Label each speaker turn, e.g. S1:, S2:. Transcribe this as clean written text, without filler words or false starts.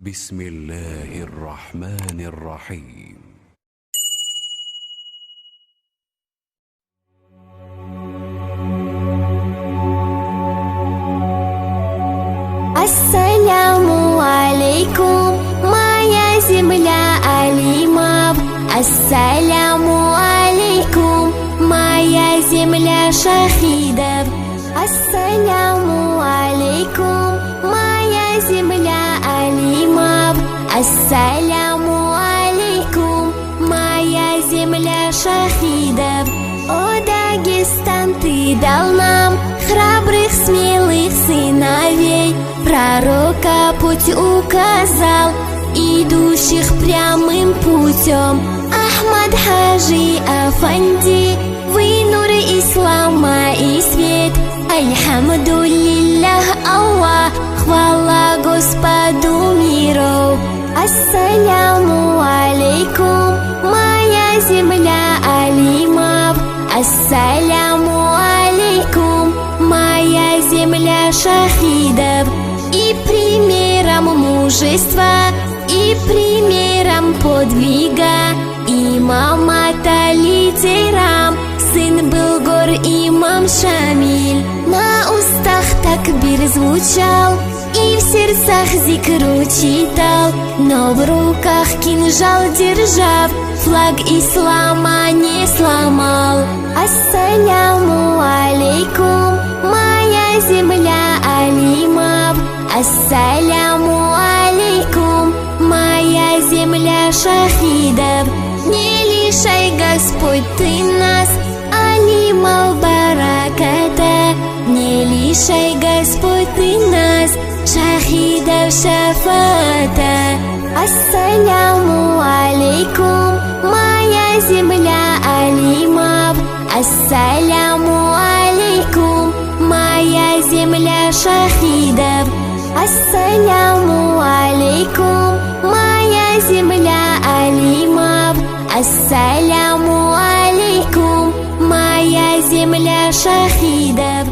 S1: بسم الله الرحمن الرحيم.
S2: Ассаляму алейкум, моя земля алимов. Ассаляму алейкум, моя земля шахидов. Ассаляму алейкум, моя земля алимов. Ассаляму алейкум, моя земля шахидов. О, Дагестан, ты дал нам храбрых, смелых сыновей, пророка путь указал, идущих прямым путем. Ахмад Хаджи Афанди, вы нур ислама и свет. Альхамдулиллах, Аллах, хвала Господу миров. Ассаляму алейкум, моя земля алимов. Ассаляму алейкум, моя земля шахидов. И примером мужества, и примером подвига имамата лидером сын был гор имам Шамиль. На устах такбир звучал, и в сердцах зикру читал, но в руках кинжал держав, флаг ислама не сломал. Ассаляму алейкум, моя земля алимов. Ассаляму алейкум, моя земля шахидов. Не лишай, Господь, ты нас алимов бараката. Не лишай, Господь, ты нас шахидов шафата. Ассаляму алейкум, моя земля алимов. Ассаляму алейкум, моя земля шахидов. Ассаляму алейкум, моя земля алимов. Ассаляму алейкум, моя земля шахидов.